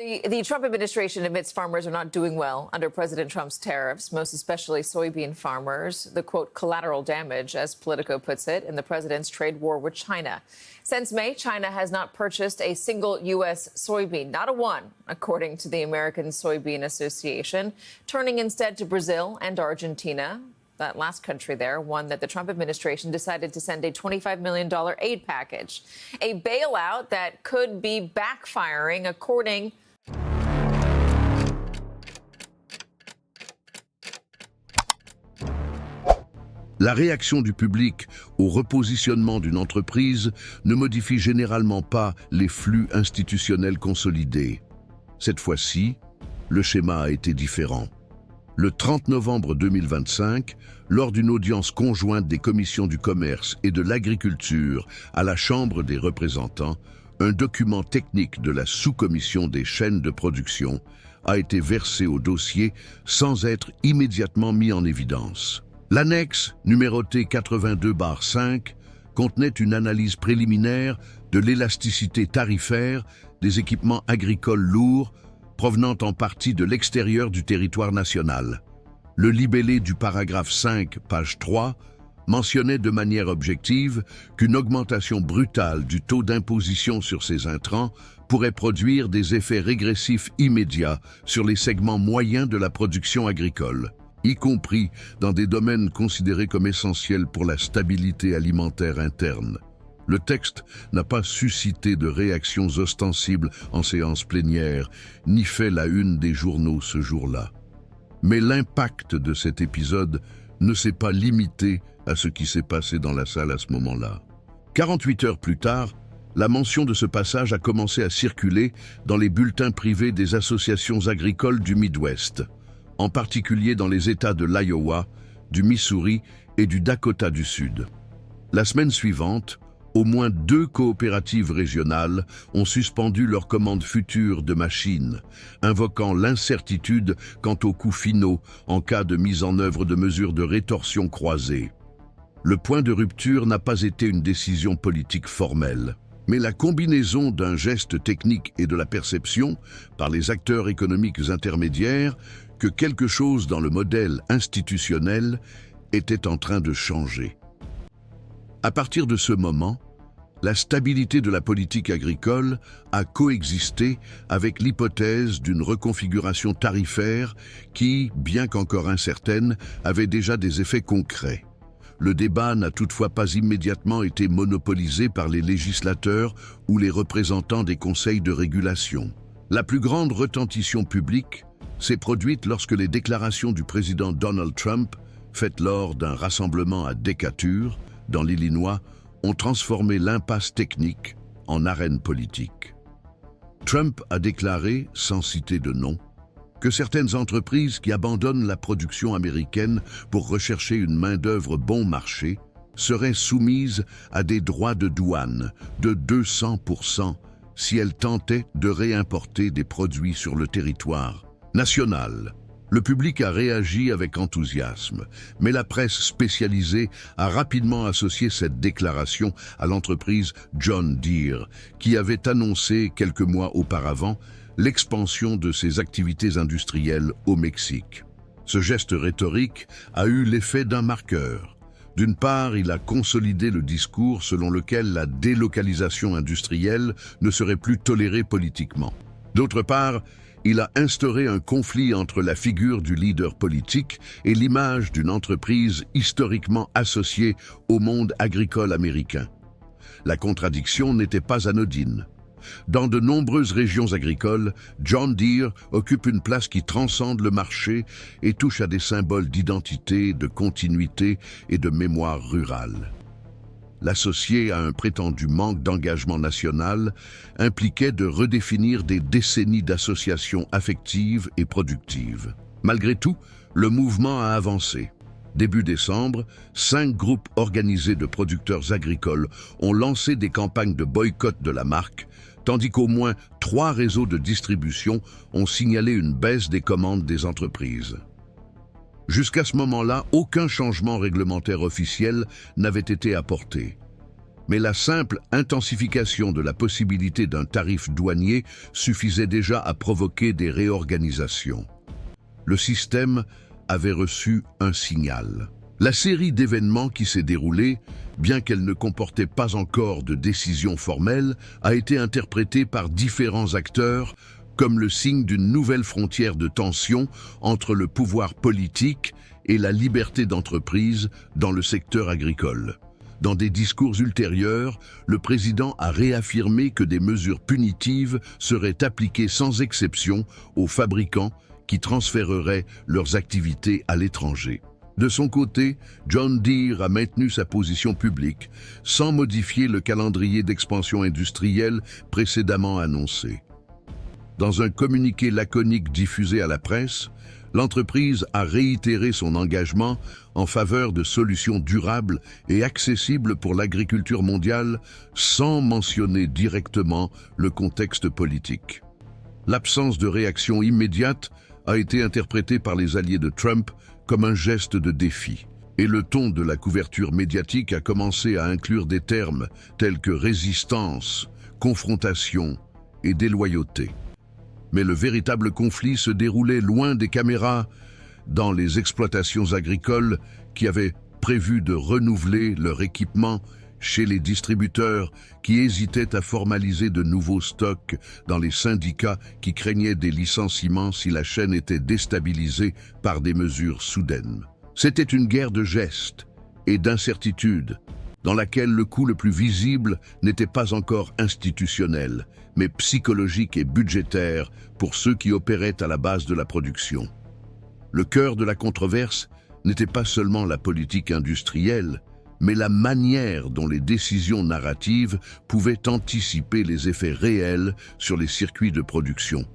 The Trump administration admits farmers are not doing well under President Trump's tariffs, most especially soybean farmers. The, quote, collateral damage, as Politico puts it, in the president's trade war with China. Since May, China has not purchased a single U.S. soybean, not a one, according to the American Soybean Association, turning instead to Brazil and Argentina. That last country there, one that the Trump administration decided to send a $25 million aid package, a bailout that could be backfiring, according La réaction du public au repositionnement d'une entreprise ne modifie généralement pas les flux institutionnels consolidés. Cette fois-ci, le schéma a été différent. Le 30 novembre 2025, lors d'une audience conjointe des commissions du commerce et de l'agriculture à la Chambre des représentants, un document technique de la sous-commission des chaînes de production a été versé au dossier sans être immédiatement mis en évidence. L'annexe, numérotée 82/5, contenait une analyse préliminaire de l'élasticité tarifaire des équipements agricoles lourds provenant en partie de l'extérieur du territoire national. Le libellé du paragraphe 5, page 3, mentionnait de manière objective qu'une augmentation brutale du taux d'imposition sur ces intrants pourrait produire des effets régressifs immédiats sur les segments moyens de la production agricole, y compris dans des domaines considérés comme essentiels pour la stabilité alimentaire interne. Le texte n'a pas suscité de réactions ostensibles en séance plénière, ni fait la une des journaux ce jour-là. Mais l'impact de cet épisode ne s'est pas limité à ce qui s'est passé dans la salle à ce moment-là. 48 heures plus tard, la mention de ce passage a commencé à circuler dans les bulletins privés des associations agricoles du Midwest, en particulier dans les États de l'Iowa, du Missouri et du Dakota du Sud. La semaine suivante, au moins 2 coopératives régionales ont suspendu leurs commandes futures de machines, invoquant l'incertitude quant aux coûts finaux en cas de mise en œuvre de mesures de rétorsion croisées. Le point de rupture n'a pas été une décision politique formelle, mais la combinaison d'un geste technique et de la perception, par les acteurs économiques intermédiaires, que quelque chose dans le modèle institutionnel était en train de changer. À partir de ce moment, la stabilité de la politique agricole a coexisté avec l'hypothèse d'une reconfiguration tarifaire qui, bien qu'encore incertaine, avait déjà des effets concrets. Le débat n'a toutefois pas immédiatement été monopolisé par les législateurs ou les représentants des conseils de régulation. La plus grande retentition publique s'est produite lorsque les déclarations du président Donald Trump, faites lors d'un rassemblement à Decatur, dans l'Illinois, ont transformé l'impasse technique en arène politique. Trump a déclaré, sans citer de nom, que certaines entreprises qui abandonnent la production américaine pour rechercher une main-d'œuvre bon marché seraient soumises à des droits de douane de 200% si elles tentaient de réimporter des produits sur le territoire national. Le public a réagi avec enthousiasme, mais la presse spécialisée a rapidement associé cette déclaration à l'entreprise John Deere, qui avait annoncé quelques mois auparavant l'expansion de ses activités industrielles au Mexique. Ce geste rhétorique a eu l'effet d'un marqueur. D'une part, il a consolidé le discours selon lequel la délocalisation industrielle ne serait plus tolérée politiquement. D'autre part, il a instauré un conflit entre la figure du leader politique et l'image d'une entreprise historiquement associée au monde agricole américain. La contradiction n'était pas anodine. Dans de nombreuses régions agricoles, John Deere occupe une place qui transcende le marché et touche à des symboles d'identité, de continuité et de mémoire rurale. L'associer à un prétendu manque d'engagement national impliquait de redéfinir des décennies d'associations affectives et productives. Malgré tout, le mouvement a avancé. Début décembre, 5 groupes organisés de producteurs agricoles ont lancé des campagnes de boycott de la marque, tandis qu'au moins 3 réseaux de distribution ont signalé une baisse des commandes des entreprises. Jusqu'à ce moment-là, aucun changement réglementaire officiel n'avait été apporté. Mais la simple intensification de la possibilité d'un tarif douanier suffisait déjà à provoquer des réorganisations. Le système avait reçu un signal. La série d'événements qui s'est déroulée, bien qu'elle ne comportait pas encore de décision formelle, a été interprétée par différents acteurs comme le signe d'une nouvelle frontière de tension entre le pouvoir politique et la liberté d'entreprise dans le secteur agricole. Dans des discours ultérieurs, le président a réaffirmé que des mesures punitives seraient appliquées sans exception aux fabricants qui transféreraient leurs activités à l'étranger. De son côté, John Deere a maintenu sa position publique, sans modifier le calendrier d'expansion industrielle précédemment annoncé. Dans un communiqué laconique diffusé à la presse, l'entreprise a réitéré son engagement en faveur de solutions durables et accessibles pour l'agriculture mondiale sans mentionner directement le contexte politique. L'absence de réaction immédiate a été interprétée par les alliés de Trump comme un geste de défi, et le ton de la couverture médiatique a commencé à inclure des termes tels que résistance, confrontation et déloyauté. Mais le véritable conflit se déroulait loin des caméras, dans les exploitations agricoles qui avaient prévu de renouveler leur équipement, chez les distributeurs qui hésitaient à formaliser de nouveaux stocks, dans les syndicats qui craignaient des licenciements si la chaîne était déstabilisée par des mesures soudaines. C'était une guerre de gestes et d'incertitudes, dans laquelle le coût le plus visible n'était pas encore institutionnel, mais psychologique et budgétaire pour ceux qui opéraient à la base de la production. Le cœur de la controverse n'était pas seulement la politique industrielle, mais la manière dont les décisions narratives pouvaient anticiper les effets réels sur les circuits de production.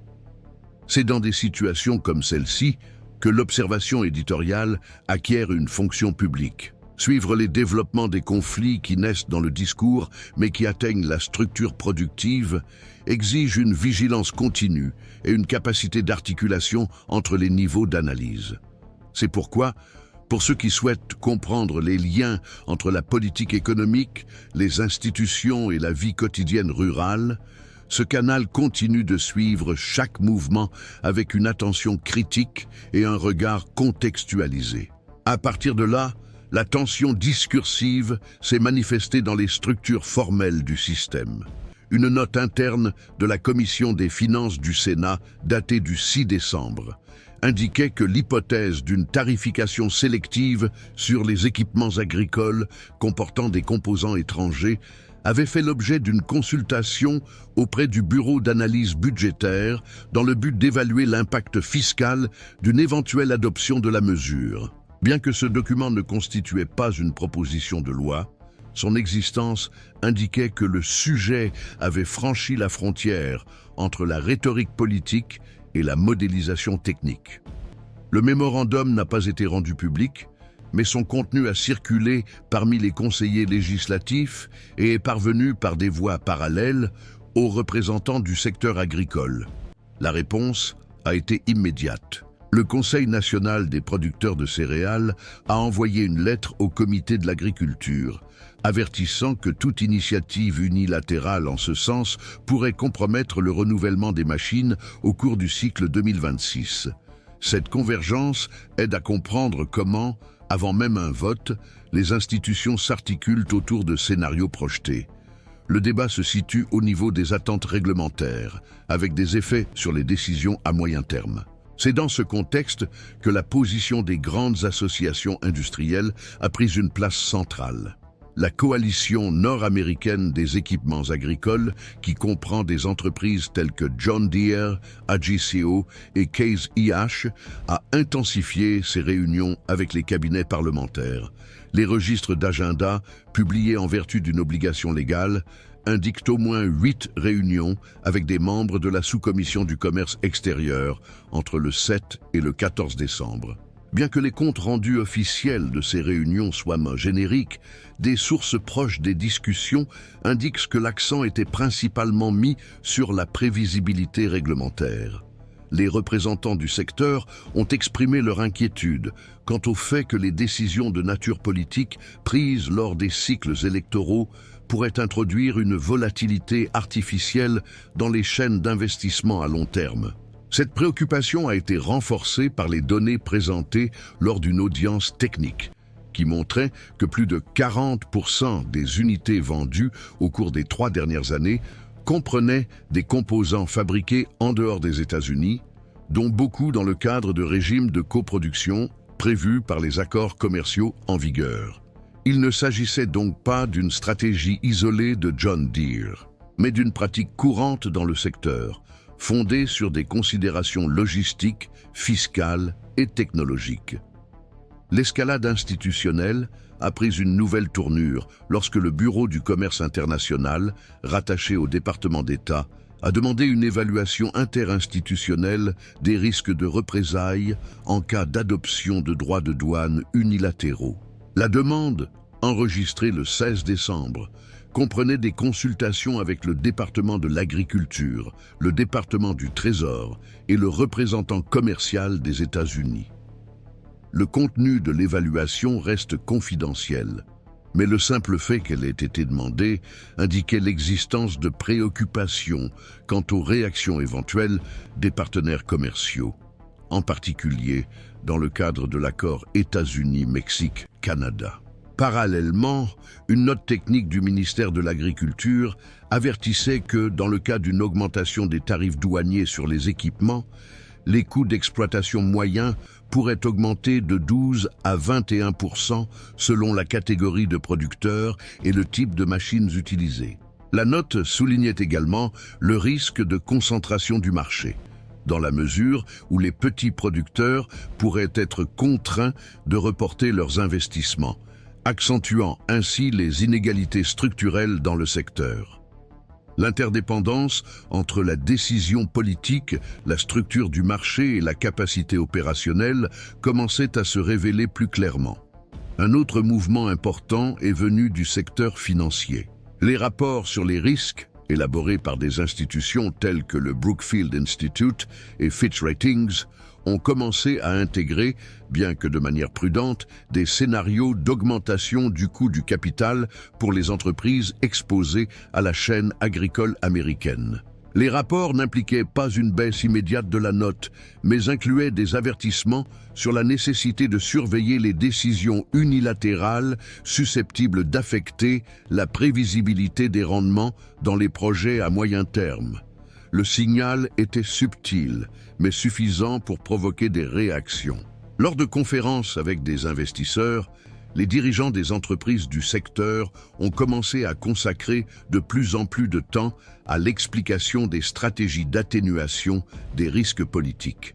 C'est dans des situations comme celle-ci que l'observation éditoriale acquiert une fonction publique. Suivre les développements des conflits qui naissent dans le discours, mais qui atteignent la structure productive, exige une vigilance continue et une capacité d'articulation entre les niveaux d'analyse. C'est pourquoi, pour ceux qui souhaitent comprendre les liens entre la politique économique, les institutions et la vie quotidienne rurale, ce canal continue de suivre chaque mouvement avec une attention critique et un regard contextualisé. À partir de là, la tension discursive s'est manifestée dans les structures formelles du système. Une note interne de la Commission des finances du Sénat, datée du 6 décembre, indiquait que l'hypothèse d'une tarification sélective sur les équipements agricoles comportant des composants étrangers avait fait l'objet d'une consultation auprès du Bureau d'analyse budgétaire dans le but d'évaluer l'impact fiscal d'une éventuelle adoption de la mesure. Bien que ce document ne constituait pas une proposition de loi, son existence indiquait que le sujet avait franchi la frontière entre la rhétorique politique et la modélisation technique. Le mémorandum n'a pas été rendu public, mais son contenu a circulé parmi les conseillers législatifs et est parvenu par des voies parallèles aux représentants du secteur agricole. La réponse a été immédiate. Le Conseil national des producteurs de céréales a envoyé une lettre au Comité de l'agriculture, avertissant que toute initiative unilatérale en ce sens pourrait compromettre le renouvellement des machines au cours du cycle 2026. Cette convergence aide à comprendre comment, avant même un vote, les institutions s'articulent autour de scénarios projetés. Le débat se situe au niveau des attentes réglementaires, avec des effets sur les décisions à moyen terme. C'est dans ce contexte que la position des grandes associations industrielles a pris une place centrale. La coalition nord-américaine des équipements agricoles, qui comprend des entreprises telles que John Deere, AGCO et Case IH, a intensifié ses réunions avec les cabinets parlementaires. Les registres d'agenda, publiés en vertu d'une obligation légale, indiquent au moins 8 réunions avec des membres de la sous-commission du commerce extérieur entre le 7 et le 14 décembre. Bien que les comptes rendus officiels de ces réunions soient génériques, des sources proches des discussions indiquent que l'accent était principalement mis sur la prévisibilité réglementaire. Les représentants du secteur ont exprimé leur inquiétude quant au fait que les décisions de nature politique prises lors des cycles électoraux pourrait introduire une volatilité artificielle dans les chaînes d'investissement à long terme. Cette préoccupation a été renforcée par les données présentées lors d'une audience technique, qui montrait que plus de 40% des unités vendues au cours des 3 dernières années comprenaient des composants fabriqués en dehors des États-Unis, dont beaucoup dans le cadre de régimes de coproduction prévus par les accords commerciaux en vigueur. Il ne s'agissait donc pas d'une stratégie isolée de John Deere, mais d'une pratique courante dans le secteur, fondée sur des considérations logistiques, fiscales et technologiques. L'escalade institutionnelle a pris une nouvelle tournure lorsque le Bureau du commerce international, rattaché au département d'État, a demandé une évaluation interinstitutionnelle des risques de représailles en cas d'adoption de droits de douane unilatéraux. La demande, enregistrée le 16 décembre, comprenait des consultations avec le département de l'Agriculture, le département du Trésor et le représentant commercial des États-Unis. Le contenu de l'évaluation reste confidentiel, mais le simple fait qu'elle ait été demandée indiquait l'existence de préoccupations quant aux réactions éventuelles des partenaires commerciaux, en particulier dans le cadre de l'accord États-Unis-Mexique-Canada. Parallèlement, une note technique du ministère de l'Agriculture avertissait que, dans le cas d'une augmentation des tarifs douaniers sur les équipements, les coûts d'exploitation moyens pourraient augmenter de 12 à 21% selon la catégorie de producteurs et le type de machines utilisées. La note soulignait également le risque de concentration du marché, dans la mesure où les petits producteurs pourraient être contraints de reporter leurs investissements, accentuant ainsi les inégalités structurelles dans le secteur. L'interdépendance entre la décision politique, la structure du marché et la capacité opérationnelle commençait à se révéler plus clairement. Un autre mouvement important est venu du secteur financier. Les rapports sur les risques, élaborés par des institutions telles que le Brookfield Institute et Fitch Ratings, ont commencé à intégrer, bien que de manière prudente, des scénarios d'augmentation du coût du capital pour les entreprises exposées à la chaîne agricole américaine. Les rapports n'impliquaient pas une baisse immédiate de la note, mais incluaient des avertissements sur la nécessité de surveiller les décisions unilatérales susceptibles d'affecter la prévisibilité des rendements dans les projets à moyen terme. Le signal était subtil, mais suffisant pour provoquer des réactions. Lors de conférences avec des investisseurs, les dirigeants des entreprises du secteur ont commencé à consacrer de plus en plus de temps à l'explication des stratégies d'atténuation des risques politiques.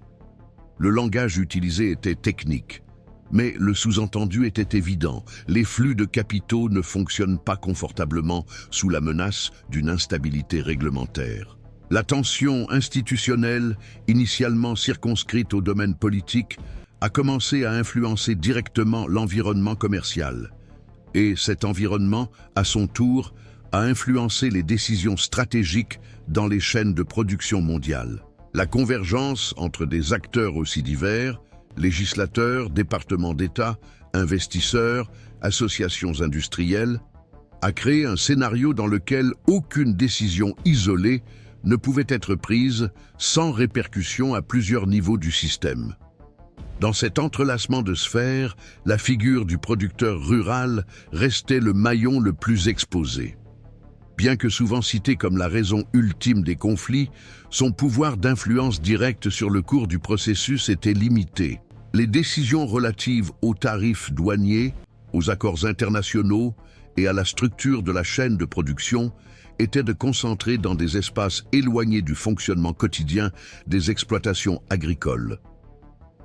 Le langage utilisé était technique, mais le sous-entendu était évident. Les flux de capitaux ne fonctionnent pas confortablement sous la menace d'une instabilité réglementaire. La tension institutionnelle, initialement circonscrite au domaine politique, a commencé à influencer directement l'environnement commercial. Et cet environnement, à son tour, a influencé les décisions stratégiques dans les chaînes de production mondiales. La convergence entre des acteurs aussi divers, législateurs, départements d'État, investisseurs, associations industrielles, a créé un scénario dans lequel aucune décision isolée ne pouvait être prise sans répercussion à plusieurs niveaux du système. Dans cet entrelacement de sphères, la figure du producteur rural restait le maillon le plus exposé. Bien que souvent cité comme la raison ultime des conflits, son pouvoir d'influence directe sur le cours du processus était limité. Les décisions relatives aux tarifs douaniers, aux accords internationaux et à la structure de la chaîne de production était de concentrer dans des espaces éloignés du fonctionnement quotidien des exploitations agricoles.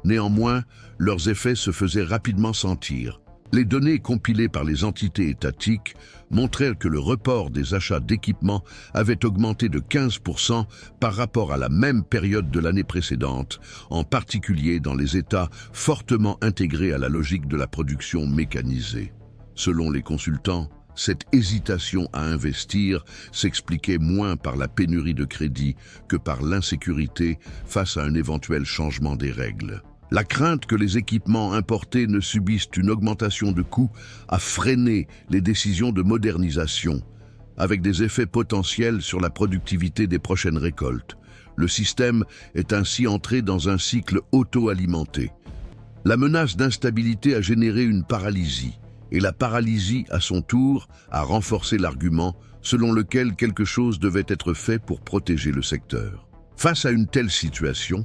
Néanmoins, leurs effets se faisaient rapidement sentir. Les données compilées par les entités étatiques montraient que le report des achats d'équipements avait augmenté de 15% par rapport à la même période de l'année précédente, en particulier dans les États fortement intégrés à la logique de la production mécanisée. Selon les consultants, cette hésitation à investir s'expliquait moins par la pénurie de crédit que par l'insécurité face à un éventuel changement des règles. La crainte que les équipements importés ne subissent une augmentation de coûts a freiné les décisions de modernisation, avec des effets potentiels sur la productivité des prochaines récoltes. Le système est ainsi entré dans un cycle auto-alimenté. La menace d'instabilité a généré une paralysie, et la paralysie, à son tour, a renforcé l'argument selon lequel quelque chose devait être fait pour protéger le secteur. Face à une telle situation,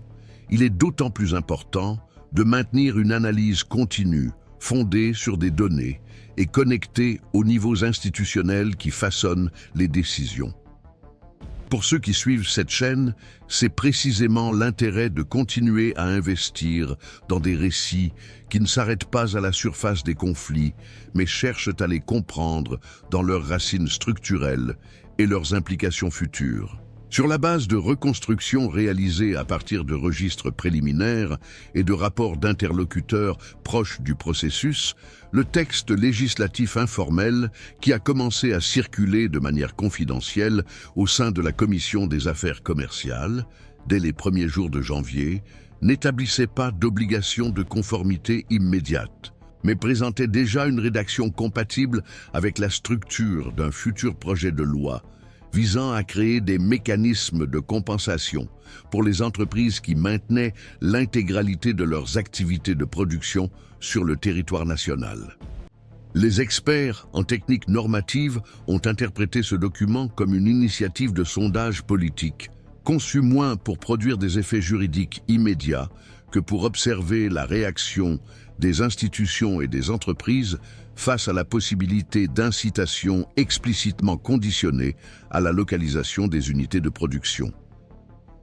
il est d'autant plus important de maintenir une analyse continue, fondée sur des données et connectée aux niveaux institutionnels qui façonnent les décisions. Pour ceux qui suivent cette chaîne, c'est précisément l'intérêt de continuer à investir dans des récits qui ne s'arrêtent pas à la surface des conflits, mais cherchent à les comprendre dans leurs racines structurelles et leurs implications futures. Sur la base de reconstructions réalisées à partir de registres préliminaires et de rapports d'interlocuteurs proches du processus, le texte législatif informel, qui a commencé à circuler de manière confidentielle au sein de la Commission des affaires commerciales, dès les premiers jours de janvier, n'établissait pas d'obligation de conformité immédiate, mais présentait déjà une rédaction compatible avec la structure d'un futur projet de loi visant à créer des mécanismes de compensation pour les entreprises qui maintenaient l'intégralité de leurs activités de production sur le territoire national. Les experts en technique normative ont interprété ce document comme une initiative de sondage politique, conçue moins pour produire des effets juridiques immédiats que pour observer la réaction des institutions et des entreprises face à la possibilité d'incitation explicitement conditionnée à la localisation des unités de production.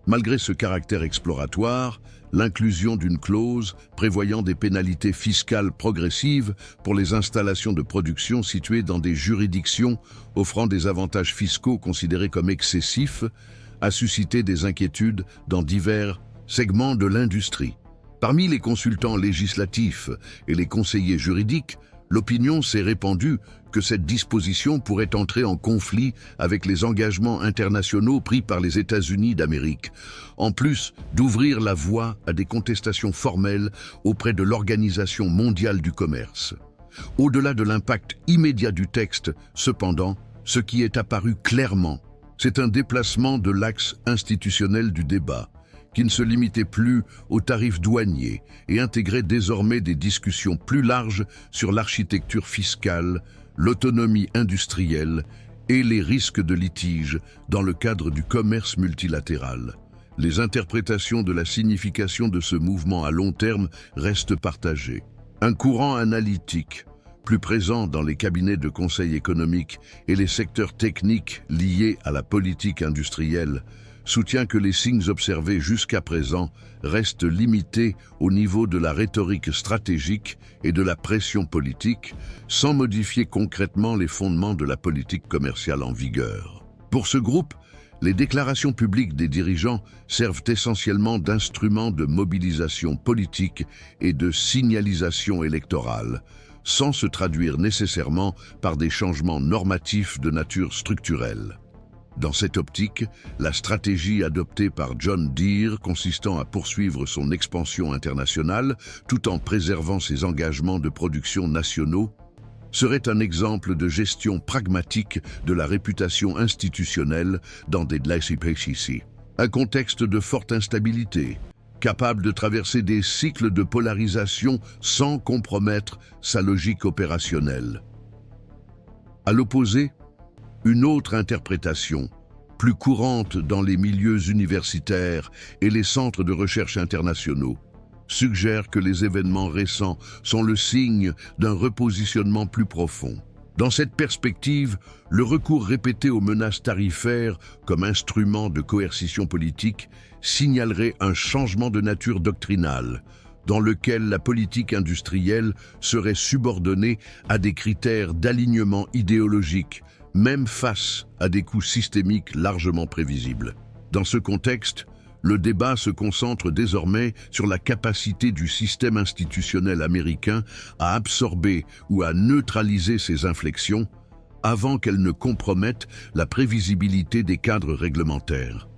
Malgré ce caractère exploratoire, l'inclusion d'une clause prévoyant des pénalités fiscales progressives pour les installations de production situées dans des juridictions offrant des avantages fiscaux considérés comme excessifs a suscité des inquiétudes dans divers segments de l'industrie. Parmi les consultants législatifs et les conseillers juridiques, l'opinion s'est répandue que cette disposition pourrait entrer en conflit avec les engagements internationaux pris par les États-Unis d'Amérique, en plus d'ouvrir la voie à des contestations formelles auprès de l'Organisation mondiale du commerce. Au-delà de l'impact immédiat du texte, cependant, ce qui est apparu clairement, c'est un déplacement de l'axe institutionnel du débat, qui ne se limitait plus aux tarifs douaniers et intégrait désormais des discussions plus larges sur l'architecture fiscale, l'autonomie industrielle et les risques de litige dans le cadre du commerce multilatéral. Les interprétations de la signification de ce mouvement à long terme restent partagées. Un courant analytique, plus présent dans les cabinets de conseil économique et les secteurs techniques liés à la politique industrielle, soutient que les signes observés jusqu'à présent restent limités au niveau de la rhétorique stratégique et de la pression politique, sans modifier concrètement les fondements de la politique commerciale en vigueur. Pour ce groupe, les déclarations publiques des dirigeants servent essentiellement d'instruments de mobilisation politique et de signalisation électorale, sans se traduire nécessairement par des changements normatifs de nature structurelle. Dans cette optique, la stratégie adoptée par John Deere, consistant à poursuivre son expansion internationale tout en préservant ses engagements de production nationaux, serait un exemple de gestion pragmatique de la réputation institutionnelle dans des LCPCC. Un contexte de forte instabilité, capable de traverser des cycles de polarisation sans compromettre sa logique opérationnelle. À l'opposé, une autre interprétation, plus courante dans les milieux universitaires et les centres de recherche internationaux, suggère que les événements récents sont le signe d'un repositionnement plus profond. Dans cette perspective, le recours répété aux menaces tarifaires comme instrument de coercition politique signalerait un changement de nature doctrinale, dans lequel la politique industrielle serait subordonnée à des critères d'alignement idéologique, même face à des coûts systémiques largement prévisibles. Dans ce contexte, le débat se concentre désormais sur la capacité du système institutionnel américain à absorber ou à neutraliser ces inflexions avant qu'elles ne compromettent la prévisibilité des cadres réglementaires.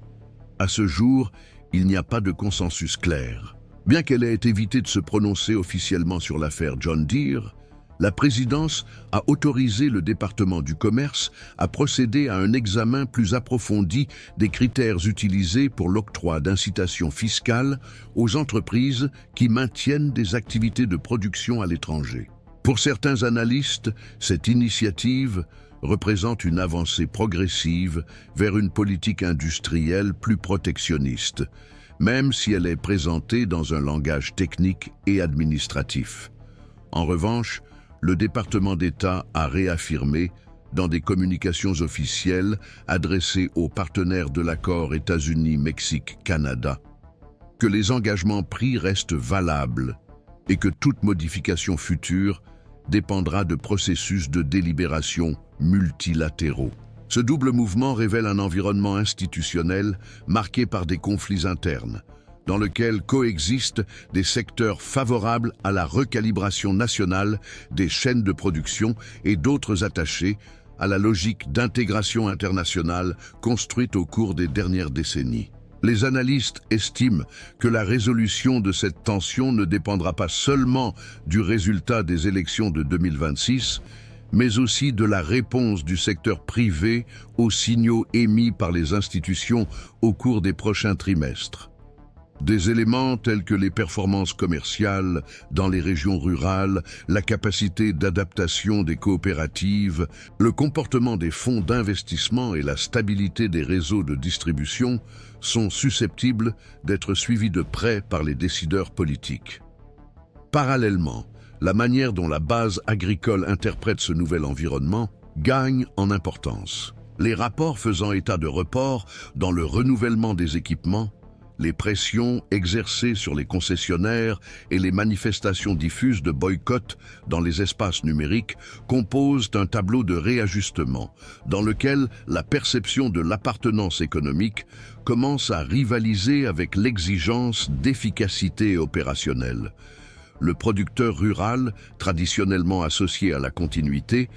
À ce jour, il n'y a pas de consensus clair. Bien qu'elle ait évité de se prononcer officiellement sur l'affaire John Deere, La présidence a autorisé le département du commerce à procéder à un examen plus approfondi des critères utilisés pour l'octroi d'incitations fiscales aux entreprises qui maintiennent des activités de production à l'étranger. Pour certains analystes, cette initiative représente une avancée progressive vers une politique industrielle plus protectionniste, même si elle est présentée dans un langage technique et administratif. En revanche, le département d'État a réaffirmé, dans des communications officielles adressées aux partenaires de l'accord États-Unis-Mexique-Canada, que les engagements pris restent valables et que toute modification future dépendra de processus de délibération multilatéraux. Ce double mouvement révèle un environnement institutionnel marqué par des conflits internes, dans lequel coexistent des secteurs favorables à la recalibration nationale des chaînes de production et d'autres attachés à la logique d'intégration internationale construite au cours des dernières décennies. Les analystes estiment que la résolution de cette tension ne dépendra pas seulement du résultat des élections de 2026, mais aussi de la réponse du secteur privé aux signaux émis par les institutions au cours des prochains trimestres. Des éléments tels que les performances commerciales dans les régions rurales, la capacité d'adaptation des coopératives, le comportement des fonds d'investissement et la stabilité des réseaux de distribution sont susceptibles d'être suivis de près par les décideurs politiques. Parallèlement, la manière dont la base agricole interprète ce nouvel environnement gagne en importance. Les rapports faisant état de reports dans le renouvellement des équipements, les pressions exercées sur les concessionnaires et les manifestations diffuses de boycott dans les espaces numériques composent un tableau de réajustement dans lequel la perception de l'appartenance économique commence à rivaliser avec l'exigence d'efficacité opérationnelle. Le producteur rural, traditionnellement associé à la continuité,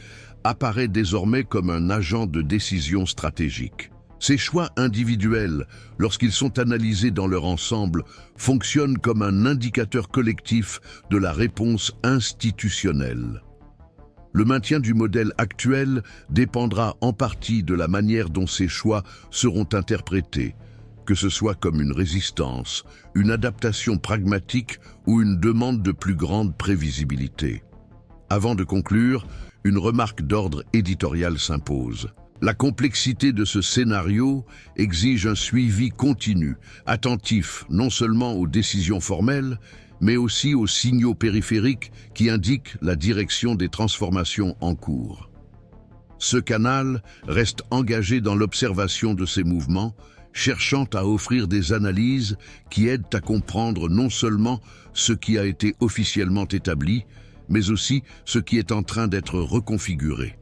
apparaît désormais comme un agent de décision stratégique. Ces choix individuels, lorsqu'ils sont analysés dans leur ensemble, fonctionnent comme un indicateur collectif de la réponse institutionnelle. Le maintien du modèle actuel dépendra en partie de la manière dont ces choix seront interprétés, que ce soit comme une résistance, une adaptation pragmatique ou une demande de plus grande prévisibilité. Avant de conclure, une remarque d'ordre éditorial s'impose. La complexité de ce scénario exige un suivi continu, attentif non seulement aux décisions formelles, mais aussi aux signaux périphériques qui indiquent la direction des transformations en cours. Ce canal reste engagé dans l'observation de ces mouvements, cherchant à offrir des analyses qui aident à comprendre non seulement ce qui a été officiellement établi, mais aussi ce qui est en train d'être reconfiguré.